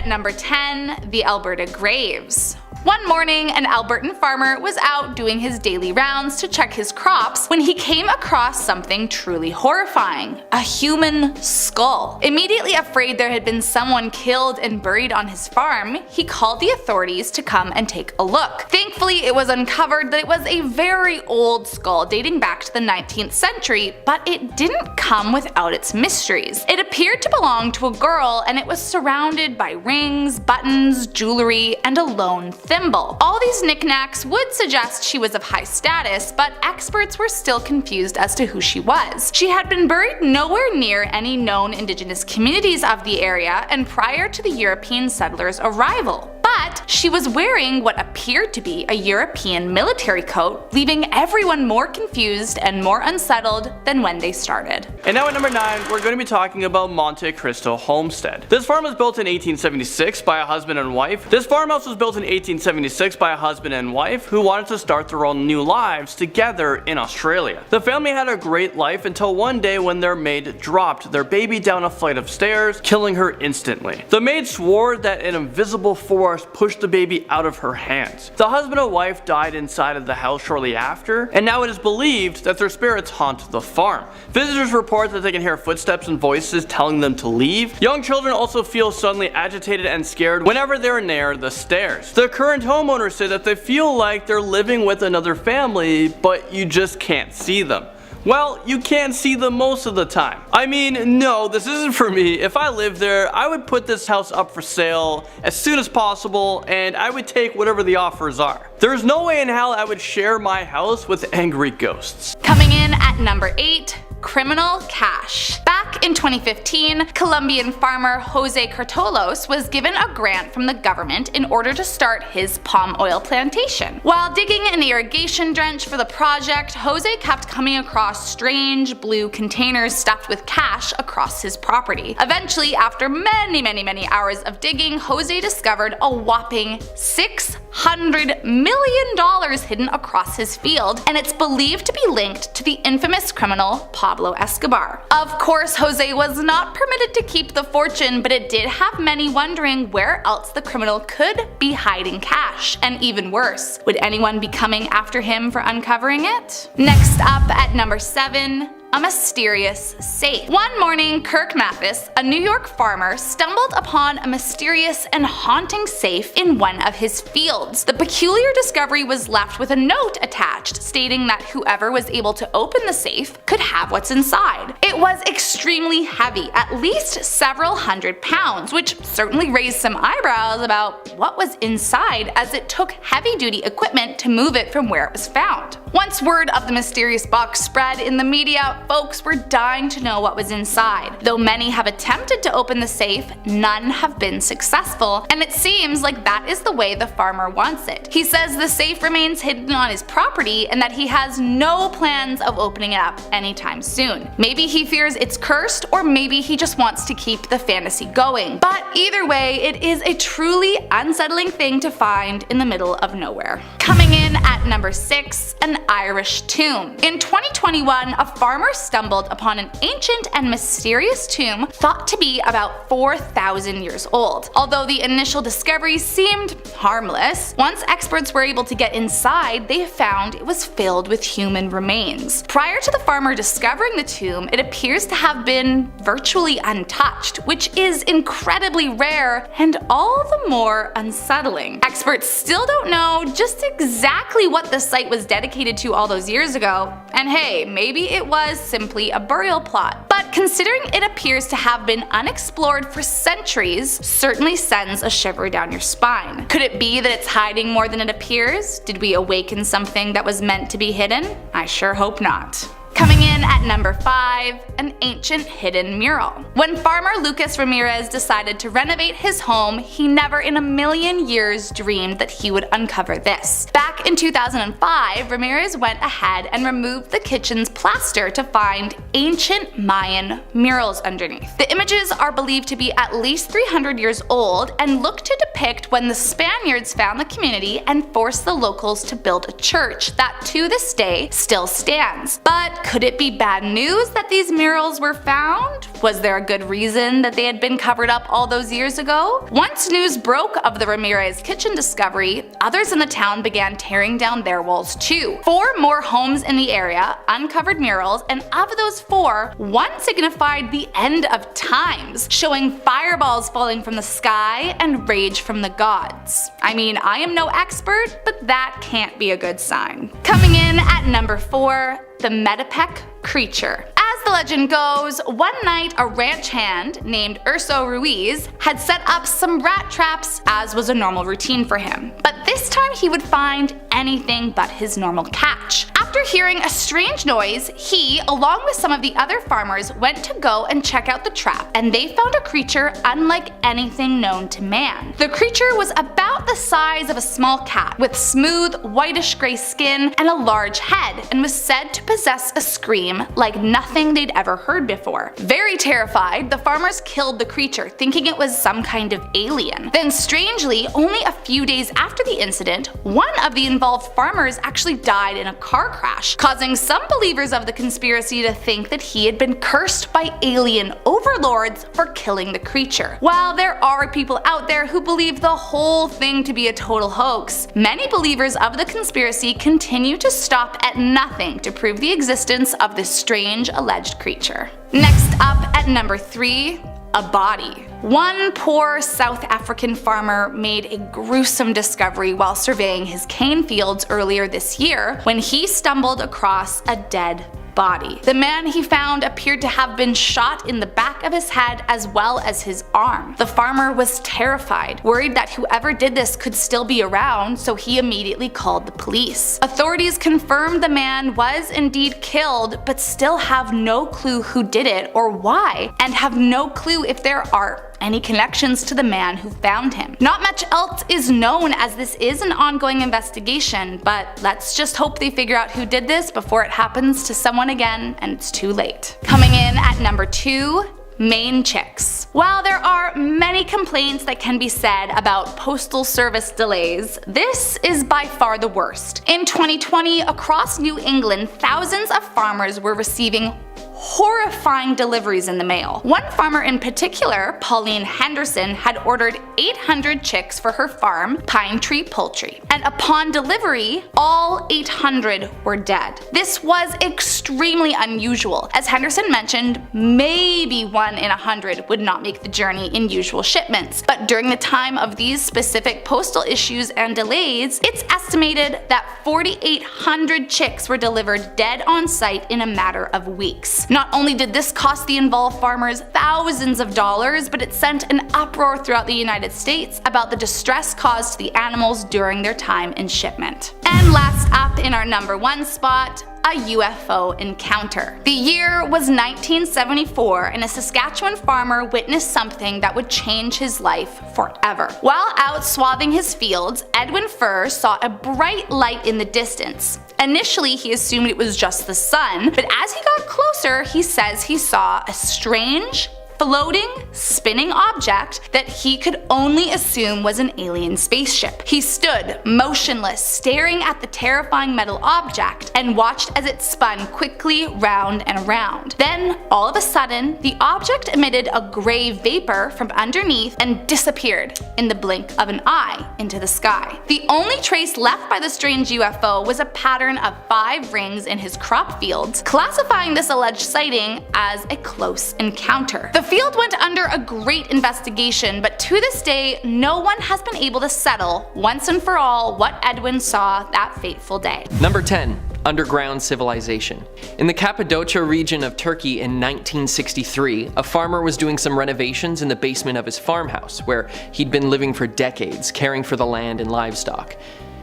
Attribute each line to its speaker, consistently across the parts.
Speaker 1: at number 10, the Alberta Graves. One morning, an Albertan farmer was out doing his daily rounds to check his crops when he came across something truly horrifying: a human skull. Immediately afraid there had been someone killed and buried on his farm, he called the authorities to come and take a look. Thankfully, it was uncovered that it was a very old skull dating back to the 19th century, but it didn't come without its mysteries. It appeared to belong to a girl, and it was surrounded by rings, buttons, jewelry, and a lone thimble. All these knickknacks would suggest she was of high status, but experts were still confused as to who she was. She had been buried nowhere near any known indigenous communities of the area and prior to the European settlers' arrival. But she was wearing what appeared to be a European military coat, leaving everyone more confused and more unsettled than when they started.
Speaker 2: And now at number 9, we're going to be talking about Monte Cristo Homestead. This farm was built in 1876 by a husband and wife. This farmhouse was built in 1876 by a husband and wife who wanted to start their own new lives together in Australia. The family had a great life until one day when their maid dropped their baby down a flight of stairs, killing her instantly. The maid swore that an invisible force pushed the baby out of her hands. The husband and wife died inside of the house shortly after, and now it is believed that their spirits haunt the farm. Visitors report that they can hear footsteps and voices telling them to leave. Young children also feel suddenly agitated and scared whenever they're near the stairs. The current homeowners say that they feel like they're living with another family, but you just can't see them. Well, you can't see them most of the time. I mean, no, this isn't for me. If I lived there, I would put this house up for sale as soon as possible, and I would take whatever the offers are. There's no way in hell I would share my house with angry ghosts.
Speaker 1: Coming in at number 8, criminal cash. Back in 2015, Colombian farmer Jose Cartolos was given a grant from the government in order to start his palm oil plantation. While digging an irrigation trench for the project, Jose kept coming across strange blue containers stuffed with cash across his property. Eventually, after many hours of digging, Jose discovered a whopping $600 million hidden across his field, and it's believed to be linked to the infamous criminal Pablo Escobar. Of course, Jose was not permitted to keep the fortune, but it did have many wondering where else the criminal could be hiding cash. And even worse, would anyone be coming after him for uncovering it? Next up at number 7, a mysterious safe. One morning, Kirk Mathis, a New York farmer, stumbled upon a mysterious and haunting safe in one of his fields. The peculiar discovery was left with a note attached stating that whoever was able to open the safe could have what's inside. It was extremely heavy, at least several hundred pounds, which certainly raised some eyebrows about what was inside, as it took heavy-duty equipment to move it from where it was found. Once word of the mysterious box spread in the media, folks were dying to know what was inside. Though many have attempted to open the safe, none have been successful, and it seems like that is the way the farmer wants it. He says the safe remains hidden on his property and that he has no plans of opening it up anytime soon. Maybe he fears it's cursed, or maybe he just wants to keep the fantasy going. But either way, it is a truly unsettling thing to find in the middle of nowhere. Coming in at number 6, an Irish tomb. In 2021, a farmer stumbled upon an ancient and mysterious tomb thought to be about 4,000 years old. Although the initial discovery seemed harmless, once experts were able to get inside, they found it was filled with human remains. Prior to the farmer discovering the tomb, it appears to have been virtually untouched, which is incredibly rare and all the more unsettling. Experts still don't know just exactly what the site was dedicated to all those years ago, and hey, maybe it was simply a burial plot. But considering it appears to have been unexplored for centuries, certainly sends a shiver down your spine. Could it be that it's hiding more than it appears? Did we awaken something that was meant to be hidden? I sure hope not. Coming in at number 5, an ancient hidden mural. When farmer Lucas Ramirez decided to renovate his home, he never in a million years dreamed that he would uncover this. Back in 2005, Ramirez went ahead and removed the kitchen's plaster to find ancient Mayan murals underneath. The images are believed to be at least 300 years old and look to depict when the Spaniards found the community and forced the locals to build a church that to this day still stands. But Could it be bad news that these murals were found? Was there a good reason that they had been covered up all those years ago? Once news broke of the Ramirez kitchen discovery, others in the town began tearing down their walls too. 4 more homes in the area uncovered murals, and of those 4, one signified the end of times, showing fireballs falling from the sky and rage from the gods. I mean, I am no expert, but that can't be a good sign. Coming in at number 4, the Medipec Creature. As the legend goes, one night a ranch hand named Urso Ruiz had set up some rat traps, as was a normal routine for him. But this time he would find anything but his normal catch. After hearing a strange noise, he, along with some of the other farmers, went to go and check out the trap, and they found a creature unlike anything known to man. The creature was about the size of a small cat, with smooth, whitish gray skin and a large head, and was said to possess a scream like nothing they'd ever heard before. Very terrified, the farmers killed the creature, thinking it was some kind of alien. Then strangely, only a few days after the incident, one of the involved farmers actually died in a car crash, causing some believers of the conspiracy to think that he had been cursed by alien overlords for killing the creature. While there are people out there who believe the whole thing to be a total hoax, many believers of the conspiracy continue to stop at nothing to prove the existence of this strange alleged creature. Next up at number 3, a body. One poor South African farmer made a gruesome discovery while surveying his cane fields earlier this year when he stumbled across a dead body. The man he found appeared to have been shot in the back of his head as well as his arm. The farmer was terrified, worried that whoever did this could still be around, so he immediately called the police. Authorities confirmed the man was indeed killed, but still have no clue who did it or why, and have no clue if there are any connections to the man who found him. Not much else is known, as this is an ongoing investigation, but let's just hope they figure out who did this before it happens to someone again and it's too late. Coming in at number 2, Maine chicks. While there are many complaints that can be said about postal service delays, this is by far the worst. In 2020, across New England, thousands of farmers were receiving horrifying deliveries in the mail. One farmer in particular, Pauline Henderson, had ordered 800 chicks for her farm, Pine Tree Poultry, and upon delivery, all 800 were dead. This was extremely unusual, as Henderson mentioned, maybe 1 in 100 would not make the journey in usual shipments, but during the time of these specific postal issues and delays, it's estimated that 4,800 chicks were delivered dead on site in a matter of weeks. Not only did this cost the involved farmers thousands of dollars, but it sent an uproar throughout the United States about the distress caused to the animals during their time in shipment. And last up in our number 1 spot, a UFO encounter. The year was 1974, and a Saskatchewan farmer witnessed something that would change his life forever. While out swathing his fields, Edwin Furr saw a bright light in the distance. Initially, he assumed it was just the sun, but as he got closer, he says he saw a strange, floating, spinning object that he could only assume was an alien spaceship. He stood motionless, staring at the terrifying metal object, and watched as it spun quickly round and around. Then, all of a sudden, the object emitted a gray vapor from underneath and disappeared in the blink of an eye into the sky. The only trace left by the strange UFO was a pattern of 5 rings in his crop fields, classifying this alleged sighting as a close encounter. The field went under a great investigation, but to this day, no one has been able to settle once and for all what Edwin saw that fateful day.
Speaker 3: Number 10. Underground civilization. In the Cappadocia region of Turkey in 1963, a farmer was doing some renovations in the basement of his farmhouse, where he'd been living for decades, caring for the land and livestock.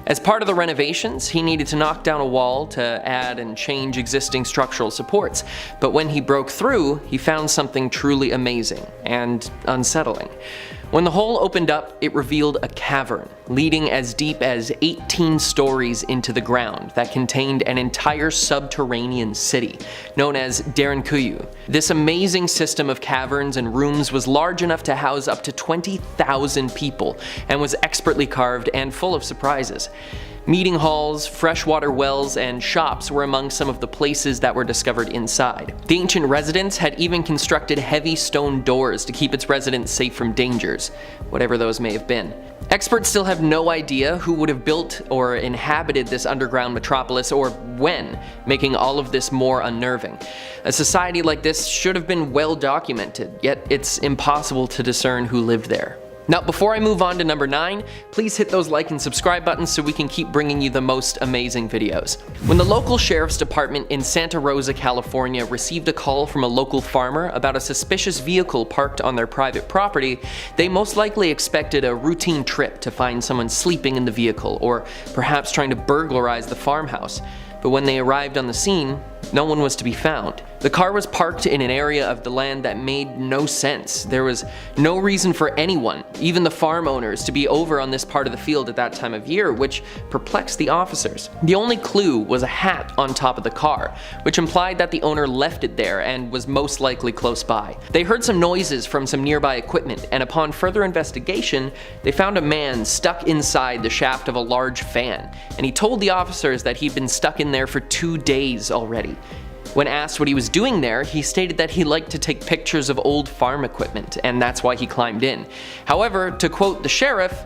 Speaker 3: As part of the renovations, he needed to knock down a wall to add and change existing structural supports, but when he broke through, he found something truly amazing and unsettling. When the hole opened up, it revealed a cavern leading as deep as 18 stories into the ground that contained an entire subterranean city known as Derinkuyu. This amazing system of caverns and rooms was large enough to house up to 20,000 people and was expertly carved and full of surprises. Meeting halls, freshwater wells, and shops were among some of the places that were discovered inside. The ancient residence had even constructed heavy stone doors to keep its residents safe from dangers, whatever those may have been. Experts still have no idea who would have built or inhabited this underground metropolis or when, making all of this more unnerving. A society like this should have been well documented, yet it's impossible to discern who lived there. Now, before I move on to number 9, please hit those like and subscribe buttons so we can keep bringing you the most amazing videos. When the local sheriff's department in Santa Rosa, California received a call from a local farmer about a suspicious vehicle parked on their private property, they most likely expected a routine trip to find someone sleeping in the vehicle or perhaps trying to burglarize the farmhouse. But when they arrived on the scene, no one was to be found. The car was parked in an area of the land that made no sense. There was no reason for anyone, even the farm owners, to be over on this part of the field at that time of year, which perplexed the officers. The only clue was a hat on top of the car, which implied that the owner left it there and was most likely close by. They heard some noises from some nearby equipment, and upon further investigation, they found a man stuck inside the shaft of a large fan, and he told the officers that he'd been stuck in there for 2 days already. When asked what he was doing there, he stated that he liked to take pictures of old farm equipment, and that's why he climbed in. However, to quote the sheriff,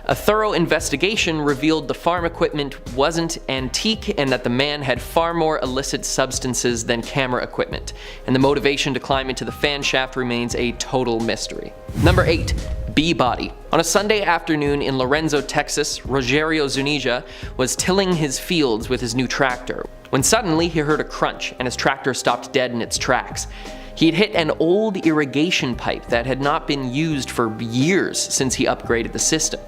Speaker 3: a thorough investigation revealed the farm equipment wasn't antique and that the man had far more illicit substances than camera equipment, and the motivation to climb into the fan shaft remains a total mystery. Number 8. Bee body. On a Sunday afternoon in Lorenzo, Texas, Rogerio Zuniga was tilling his fields with his new tractor, when suddenly he heard a crunch and his tractor stopped dead in its tracks. He had hit an old irrigation pipe that had not been used for years since he upgraded the system.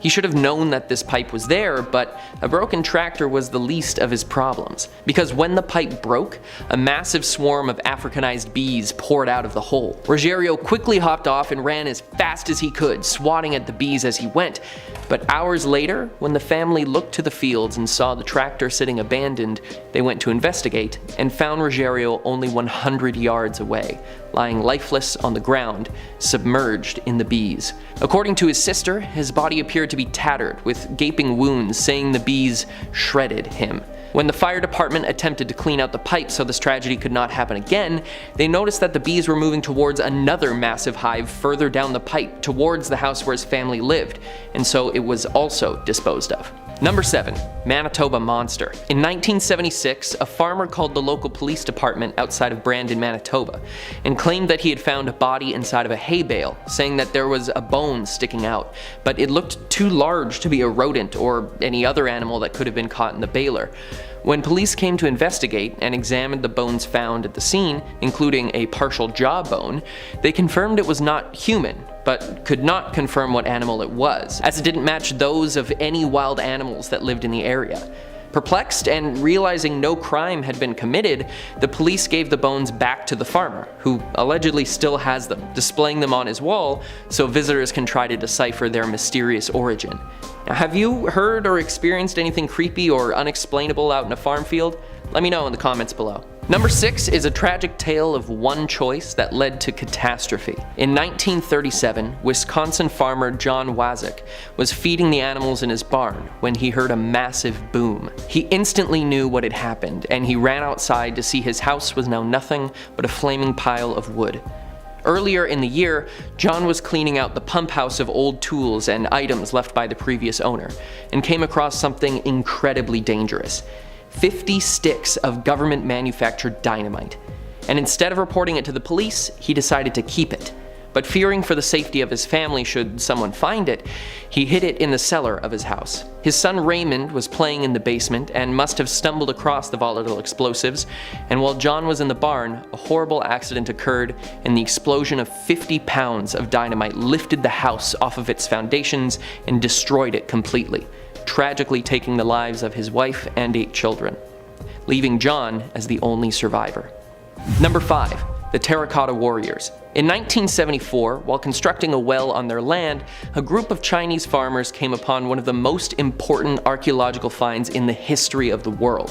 Speaker 3: He should have known that this pipe was there, but a broken tractor was the least of his problems, because when the pipe broke, a massive swarm of Africanized bees poured out of the hole. Rogerio quickly hopped off and ran as fast as he could, swatting at the bees as he went. But hours later, when the family looked to the fields and saw the tractor sitting abandoned, they went to investigate and found Rogerio only 100 yards away, lying lifeless on the ground, submerged in the bees. According to his sister, his body appeared to be tattered, with gaping wounds, saying the bees shredded him. When the fire department attempted to clean out the pipe so this tragedy could not happen again, they noticed that the bees were moving towards another massive hive further down the pipe, towards the house where his family lived, and so it was also disposed of. Number 7. Manitoba Monster. In 1976, a farmer called the local police department outside of Brandon, Manitoba, and claimed that he had found a body inside of a hay bale, saying that there was a bone sticking out, but it looked too large to be a rodent or any other animal that could have been caught in the baler. When police came to investigate and examined the bones found at the scene, including a partial jawbone, they confirmed it was not human, but could not confirm what animal it was, as it didn't match those of any wild animals that lived in the area. Perplexed and realizing no crime had been committed, the police gave the bones back to the farmer, who allegedly still has them, displaying them on his wall so visitors can try to decipher their mysterious origin. Now, have you heard or experienced anything creepy or unexplainable out in a farm field? Let me know in the comments below. Number 6 is a tragic tale of one choice that led to catastrophe. In 1937, Wisconsin farmer John Wazik was feeding the animals in his barn when he heard a massive boom. He instantly knew what had happened, and he ran outside to see his house was now nothing but a flaming pile of wood. Earlier in the year, John was cleaning out the pump house of old tools and items left by the previous owner, and came across something incredibly dangerous. 50 sticks of government-manufactured dynamite. And instead of reporting it to the police, he decided to keep it. But fearing for the safety of his family should someone find it, he hid it in the cellar of his house. His son Raymond was playing in the basement and must have stumbled across the volatile explosives, and while John was in the barn, a horrible accident occurred, and the explosion of 50 pounds of dynamite lifted the house off of its foundations and destroyed it completely, tragically taking the lives of his wife and 8 children, leaving John as the only survivor. Number 5. The Terracotta Warriors. In 1974, while constructing a well on their land, a group of Chinese farmers came upon one of the most important archaeological finds in the history of the world.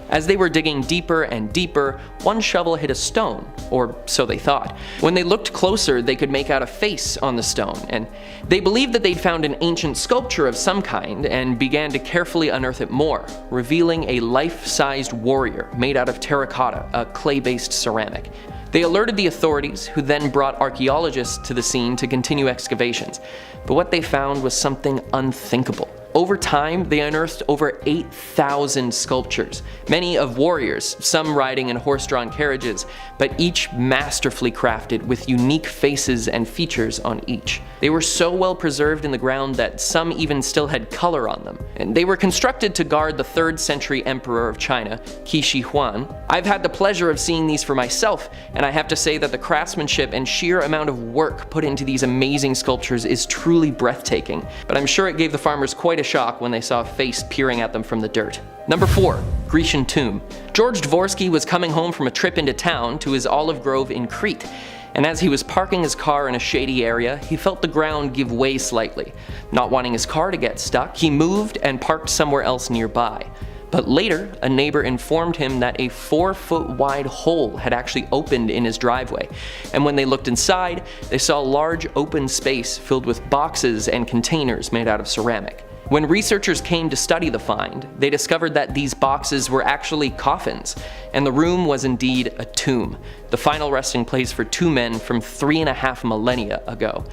Speaker 3: As they were digging deeper and deeper, one shovel hit a stone, or so they thought. When they looked closer, they could make out a face on the stone, and they believed that they'd found an ancient sculpture of some kind and began to carefully unearth it more, revealing a life-sized warrior made out of terracotta, a clay-based ceramic. They alerted the authorities, who then brought archaeologists to the scene to continue excavations. But what they found was something unthinkable. Over time, they unearthed over 8,000 sculptures, many of warriors, some riding in horse-drawn carriages, but each masterfully crafted with unique faces and features on each. They were so well preserved in the ground that some even still had color on them, and they were constructed to guard the 3rd century emperor of China, Qi Shi Huang. I've had the pleasure of seeing these for myself, and I have to say that the craftsmanship and sheer amount of work put into these amazing sculptures is truly breathtaking, but I'm sure it gave the farmers quite a shock when they saw a face peering at them from the dirt. Number 4. Grecian Tomb. George Dvorsky was coming home from a trip into town to his olive grove in Crete, and as he was parking his car in a shady area, he felt the ground give way slightly. Not wanting his car to get stuck, he moved and parked somewhere else nearby. But later, a neighbor informed him that a 4-foot wide hole had actually opened in his driveway, and when they looked inside, they saw a large open space filled with boxes and containers made out of ceramic. When researchers came to study the find, they discovered that these boxes were actually coffins, and the room was indeed a tomb, the final resting place for 2 men from 3.5 millennia ago.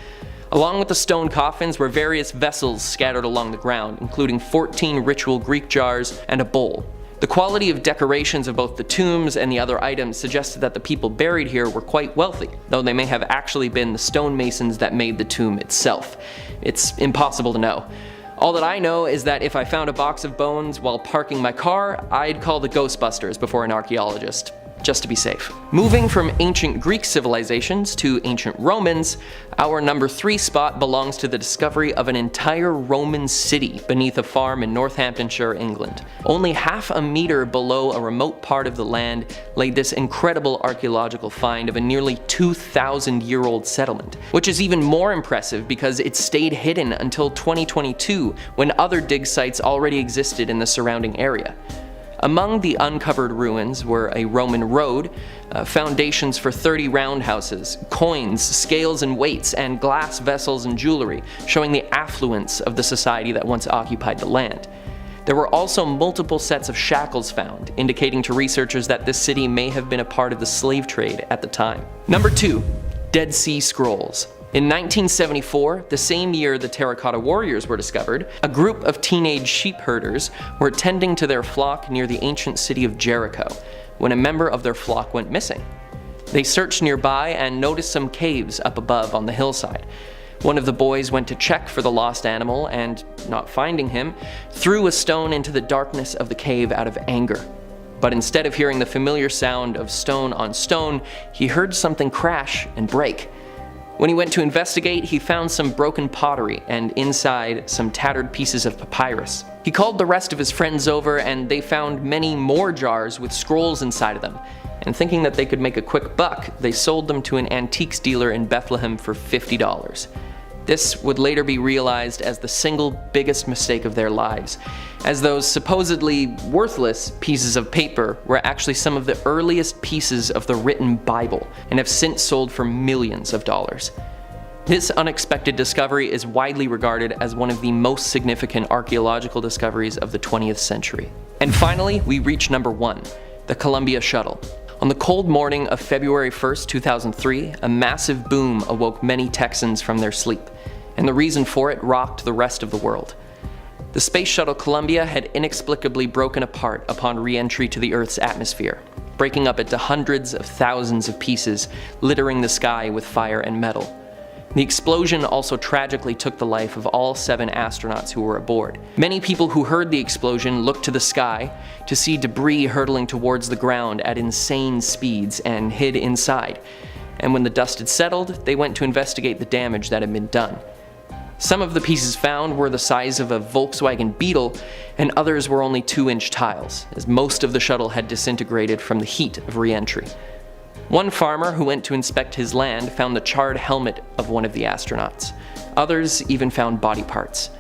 Speaker 3: Along with the stone coffins were various vessels scattered along the ground, including 14 ritual Greek jars and a bowl. The quality of decorations of both the tombs and the other items suggested that the people buried here were quite wealthy, though they may have actually been the stonemasons that made the tomb itself. It's impossible to know. All that I know is that if I found a box of bones while parking my car, I'd call the Ghostbusters before an archaeologist, just to be safe. Moving from ancient Greek civilizations to ancient Romans, our number 3 spot belongs to the discovery of an entire Roman city beneath a farm in Northamptonshire, England. Only half a meter below a remote part of the land lay this incredible archaeological find of a nearly 2,000-year-old settlement, which is even more impressive because it stayed hidden until 2022, when other dig sites already existed in the surrounding area. Among the uncovered ruins were a Roman road, foundations for 30 roundhouses, coins, scales and weights, and glass vessels and jewelry, showing the affluence of the society that once occupied the land. There were also multiple sets of shackles found, indicating to researchers that this city may have been a part of the slave trade at the time. Number 2. Dead Sea Scrolls. In 1974, the same year the Terracotta Warriors were discovered, a group of teenage sheep herders were tending to their flock near the ancient city of Jericho, when a member of their flock went missing. They searched nearby and noticed some caves up above on the hillside. One of the boys went to check for the lost animal and, not finding him, threw a stone into the darkness of the cave out of anger. But instead of hearing the familiar sound of stone on stone, he heard something crash and break. When he went to investigate, he found some broken pottery and inside some tattered pieces of papyrus. He called the rest of his friends over and they found many more jars with scrolls inside of them. And thinking that they could make a quick buck, they sold them to an antiques dealer in Bethlehem for $50. This would later be realized as the single biggest mistake of their lives, as those supposedly worthless pieces of paper were actually some of the earliest pieces of the written Bible and have since sold for millions of dollars. This unexpected discovery is widely regarded as one of the most significant archaeological discoveries of the 20th century. And finally, we reach number 1, the Columbia Shuttle. On the cold morning of February 1st, 2003, a massive boom awoke many Texans from their sleep, and the reason for it rocked the rest of the world. The space shuttle Columbia had inexplicably broken apart upon re-entry to the Earth's atmosphere, breaking up into hundreds of thousands of pieces, littering the sky with fire and metal. The explosion also tragically took the life of all 7 astronauts who were aboard. Many people who heard the explosion looked to the sky to see debris hurtling towards the ground at insane speeds and hid inside. And when the dust had settled, they went to investigate the damage that had been done. Some of the pieces found were the size of a Volkswagen Beetle, and others were only 2-inch tiles, as most of the shuttle had disintegrated from the heat of re-entry. One farmer who went to inspect his land found the charred helmet of one of the astronauts. Others even found body parts.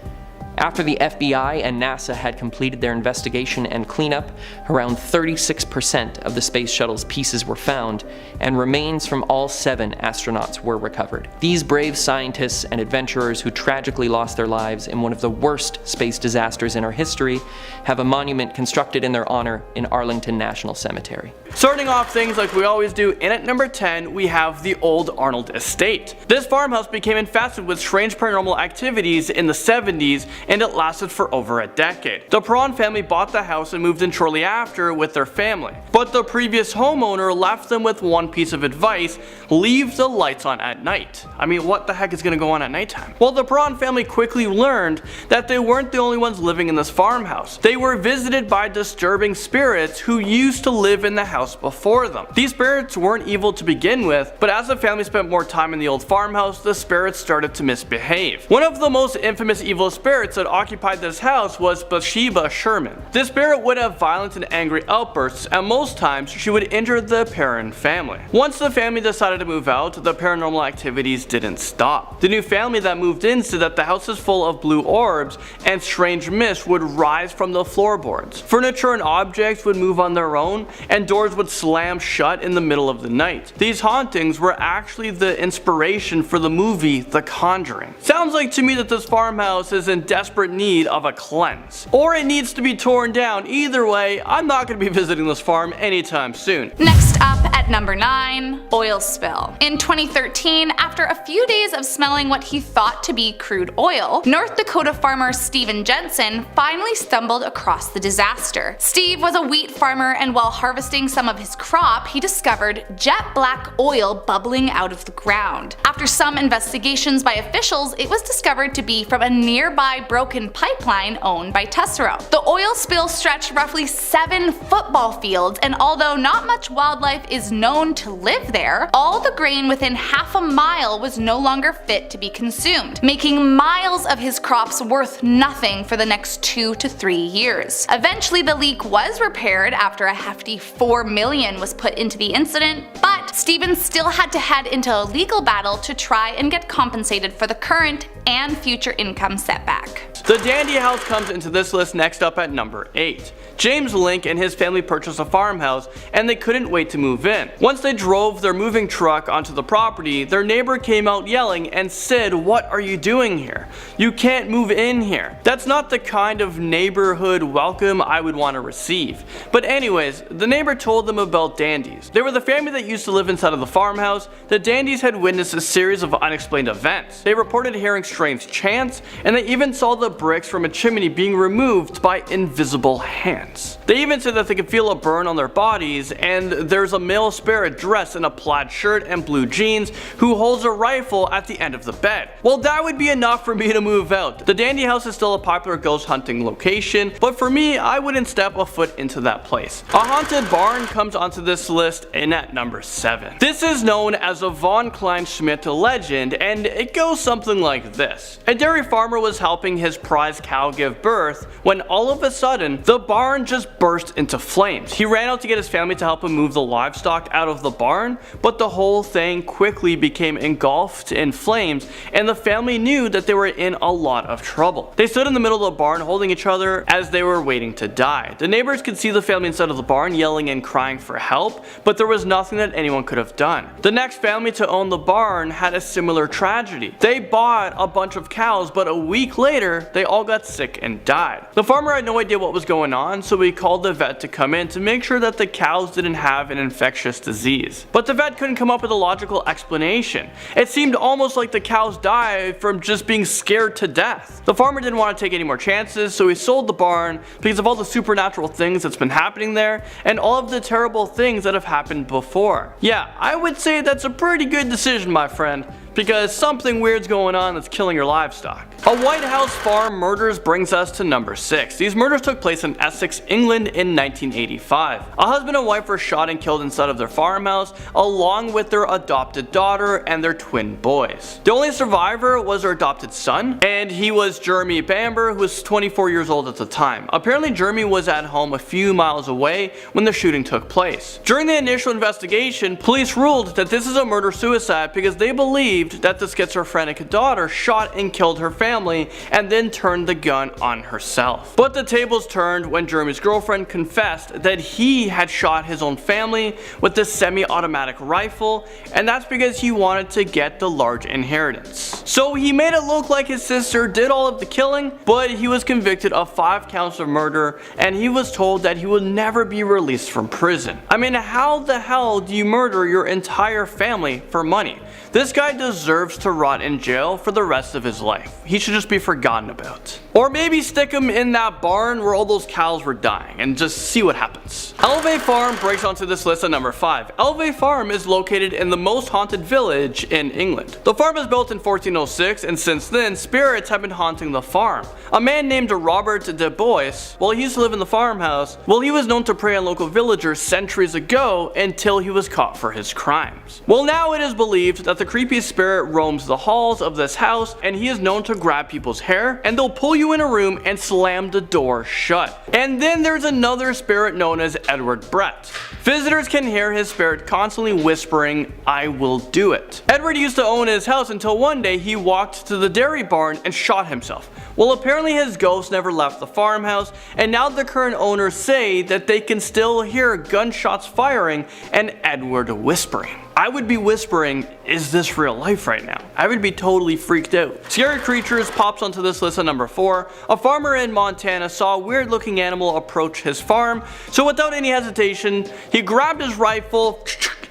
Speaker 3: After the FBI and NASA had completed their investigation and cleanup, around 36% of the space shuttle's pieces were found, and remains from all 7 astronauts were recovered. These brave scientists and adventurers who tragically lost their lives in one of the worst space disasters in our history have a monument constructed in their honor in Arlington National Cemetery.
Speaker 2: Starting off things like we always do, and at number 10 we have the Old Arnold Estate. This farmhouse became infested with strange paranormal activities in the 70s, and it lasted for over a decade. The Perron family bought the house and moved in shortly after with their family. But the previous homeowner left them with one piece of advice: leave the lights on at night. I mean, what the heck is going to go on at nighttime? Well, the Perron family quickly learned that they weren't the only ones living in this farmhouse. They were visited by disturbing spirits who used to live in the house before them. These spirits weren't evil to begin with, but as the family spent more time in the old farmhouse, the spirits started to misbehave. One of the most infamous evil spirits that occupied this house was Bathsheba Sherman. This spirit would have violent and angry outbursts, and most times she would injure the Perron family. Once the family decided to move out, the paranormal activities didn't stop. The new family that moved in said that the house is full of blue orbs and strange mist would rise from the floorboards. Furniture and objects would move on their own, and doors would slam shut in the middle of the night. These hauntings were actually the inspiration for the movie The Conjuring. Sounds like to me that this farmhouse is in desperate need of a cleanse. Or it needs to be torn down. Either way, I'm not going to be visiting this farm anytime soon.
Speaker 1: Next up at number 9, oil spill. In 2013, after a few days of smelling what he thought to be crude oil, North Dakota farmer Stephen Jensen finally stumbled across the disaster. Steve was a wheat farmer, and while harvesting some of his crop, he discovered jet black oil bubbling out of the ground. After some investigations by officials, it was discovered to be from a nearby broken pipeline owned by Tessero. The oil spill stretched roughly 7 football fields, and although not much wildlife is known to live there, all the grain within half a mile was no longer fit to be consumed, making miles of his crops worth nothing for the next 2 to 3 years. Eventually the leak was repaired after a hefty $4 million was put into the incident, but Stephen still had to head into a legal battle to try and get compensated for the current and future income setback.
Speaker 2: The Dandy House comes into this list next up at number 8. James Link and his family purchased a farmhouse, and they couldn't wait to move in. Once they drove their moving truck onto the property, their neighbor came out yelling and said, "What are you doing here? You can't move in here." That's not the kind of neighborhood welcome I would want to receive. But anyways, the neighbor told them about dandies. They were the family that used to live inside of the farmhouse. The dandies had witnessed a series of unexplained events. They reported hearing strange chants, and they even saw the bricks from a chimney being removed by invisible hands. They even said that they could feel a burn on their bodies, and there's a male spirit dressed in a plaid shirt and blue jeans who holds a rifle at the end of the bed. Well, that would be enough for me to move out. The Dandy House is still a popular ghost hunting location, but for me, I wouldn't step a foot into that place. A haunted barn comes onto this list in at number 7. This is known as a Von Klein-Schmidt legend, and it goes something like this. A dairy farmer was helping his prize cow give birth when all of a sudden the barn just burst into flames. He ran out to get his family to help him move the livestock out of the barn, but the whole thing quickly became engulfed in flames, and the family knew that they were in a lot of trouble. They stood in the middle of the barn holding each other as they were waiting to die. The neighbors could see the family inside of the barn yelling and crying for help, but there was nothing that anyone could have done. The next family to own the barn had a similar tragedy. They bought a bunch of cows, but a week later they all got sick and died. The farmer had no idea what was going on, so he called the vet to come in to make sure that the cows didn't have an infectious disease. But the vet couldn't come up with a logical explanation. It seemed almost like the cows died from just being scared to death. The farmer didn't want to take any more chances, so he sold the barn because of all the supernatural things that's been happening there and all of the terrible things that have happened before. Yeah, I would say that's a pretty good decision, my friend, because something weird's going on that's killing your livestock. A White House farm murders brings us to number 6. These murders took place in Essex, England in 1985. A husband and wife were shot and killed inside of their farmhouse, along with their adopted daughter and their twin boys. The only survivor was their adopted son, and he was Jeremy Bamber, who was 24 years old at the time. Apparently Jeremy was at home a few miles away when the shooting took place. During the initial investigation, police ruled that this is a murder-suicide because they believe believed that the schizophrenic daughter shot and killed her family and then turned the gun on herself. But the tables turned when Jeremy's girlfriend confessed that he had shot his own family with this semi-automatic rifle, and that's because he wanted to get the large inheritance. So he made it look like his sister did all of the killing, but he was convicted of 5 counts of murder, and he was told that he would never be released from prison. I mean, how the hell do you murder your entire family for money? This guy deserves to rot in jail for the rest of his life. He should just be forgotten about. Or maybe stick him in that barn where all those cows were dying and just see what happens. Elvey Farm breaks onto this list at number 5. Elvey Farm is located in the most haunted village in England. The farm was built in 1406, and since then, spirits have been haunting the farm. A man named Robert de Bois, well, he used to live in the farmhouse, well, he was known to prey on local villagers centuries ago until he was caught for his crimes. Well, now it is believed that the creepy spirit roams the halls of this house, and he is known to grab people's hair, and they'll pull you in a room and slam the door shut. And then there's another spirit known as Edward Brett. Visitors can hear his spirit constantly whispering, "I will do it." Edward used to own his house until one day he walked to the dairy barn and shot himself. Well, apparently his ghost never left the farmhouse, and now the current owners say that they can still hear gunshots firing and Edward whispering. I would be whispering, is this real life right now? I would be totally freaked out. Scary Creatures pops onto this list at number 4. A farmer in Montana saw a weird looking animal approach his farm, so without any hesitation, he grabbed his rifle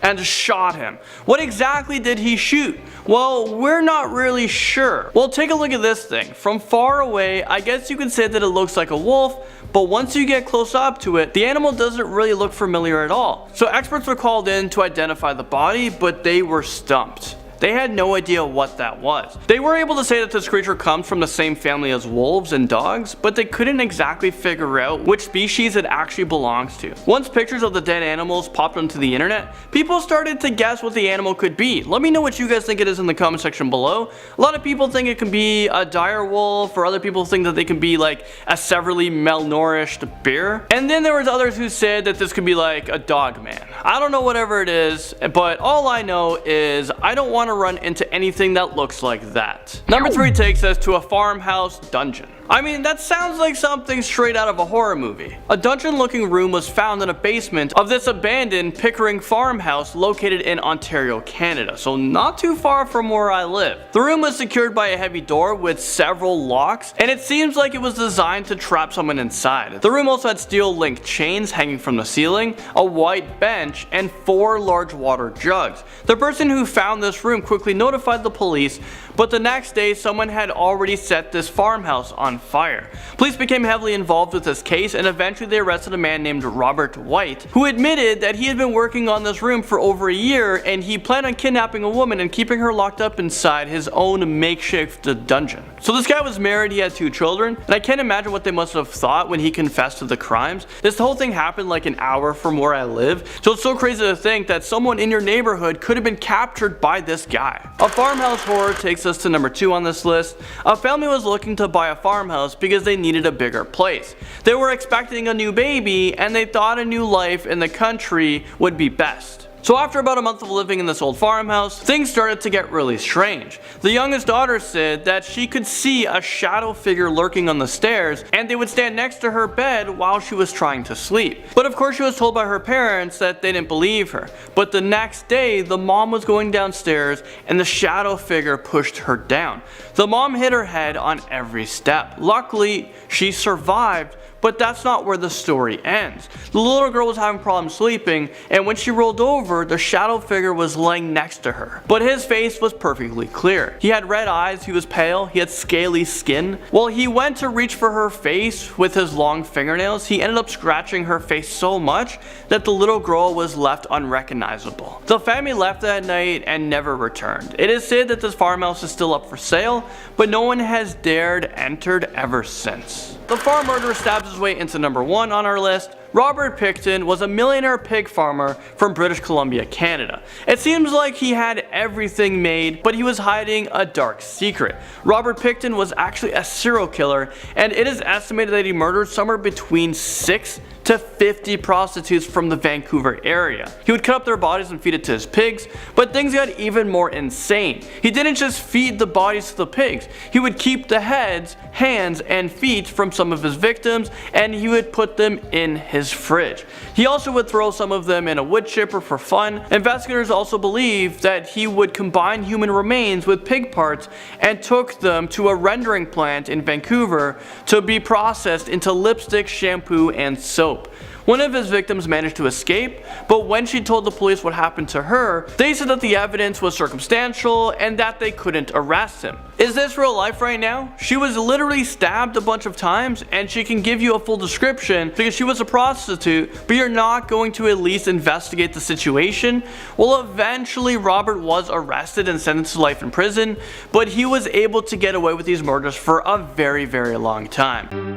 Speaker 2: and shot him. What exactly did he shoot? Well, we're not really sure. Well, take a look at this thing. From far away, I guess you could say that it looks like a wolf, but once you get close up to it, the animal doesn't really look familiar at all. So experts were called in to identify the body, but they were stumped. They had no idea what that was. They were able to say that this creature comes from the same family as wolves and dogs, but they couldn't exactly figure out which species it actually belongs to. Once pictures of the dead animals popped onto the internet, people started to guess what the animal could be. Let me know what you guys think it is in the comment section below. A lot of people think it can be a dire wolf, or other people think that they can be like a severely malnourished bear. And then there was others who said that this could be like a dog man. I don't know whatever it is, but all I know is I don't want to run into anything that looks like that. Number 3 takes us to a farmhouse dungeon. I mean, that sounds like something straight out of a horror movie. A dungeon looking room was found in a basement of this abandoned Pickering farmhouse located in Ontario, Canada, so not too far from where I live. The room was secured by a heavy door with several locks, and it seems like it was designed to trap someone inside. The room also had steel linked chains hanging from the ceiling, a white bench, and 4 large water jugs. The person who found this room quickly notified the police, but the next day someone had already set this farmhouse on fire. Police became heavily involved with this case, and eventually they arrested a man named Robert White, who admitted that he had been working on this room for over a year, and he planned on kidnapping a woman and keeping her locked up inside his own makeshift dungeon. So this guy was married, he had 2 children, and I can't imagine what they must have thought when he confessed to the crimes. This whole thing happened like an hour from where I live, so it's so crazy to think that someone in your neighborhood could have been captured by this guy. A farmhouse horror takes us to number 2 on this list. A family was looking to buy a farmhouse because they needed a bigger place. They were expecting a new baby, and they thought a new life in the country would be best. So after about a month of living in this old farmhouse, things started to get really strange. The youngest daughter said that she could see a shadow figure lurking on the stairs, and they would stand next to her bed while she was trying to sleep. But of course she was told by her parents that they didn't believe her. But the next day, the mom was going downstairs and the shadow figure pushed her down. The mom hit her head on every step. Luckily, she survived, but that's not where the story ends. The little girl was having problems sleeping, and when she rolled over, the shadow figure was laying next to her. But his face was perfectly clear. He had red eyes, he was pale, he had scaly skin. Well, he went to reach for her face with his long fingernails. He ended up scratching her face so much that the little girl was left unrecognizable. The family left that night and never returned. It is said that this farmhouse is still up for sale, but no one has dared enter ever since. The farm murderer stabs his way into number 1 on our list. Robert Picton was a millionaire pig farmer from British Columbia, Canada. It seems like he had everything made, but he was hiding a dark secret. Robert Picton was actually a serial killer, and it is estimated that he murdered somewhere between 6 to 50 prostitutes from the Vancouver area. He would cut up their bodies and feed it to his pigs, but things got even more insane. He didn't just feed the bodies to the pigs, he would keep the heads, hands, and feet from some of his victims, and he would put them in his fridge. He also would throw some of them in a wood chipper for fun. Investigators also believe that he would combine human remains with pig parts and took them to a rendering plant in Vancouver to be processed into lipstick, shampoo, and soap. One of his victims managed to escape, but when she told the police what happened to her, they said that the evidence was circumstantial and that they couldn't arrest him. Is this real life right now? She was literally stabbed a bunch of times, and she can give you a full description because she was a prostitute, but you're not going to at least investigate the situation? Well, eventually Robert was arrested and sentenced to life in prison, but he was able to get away with these murders for a very long time.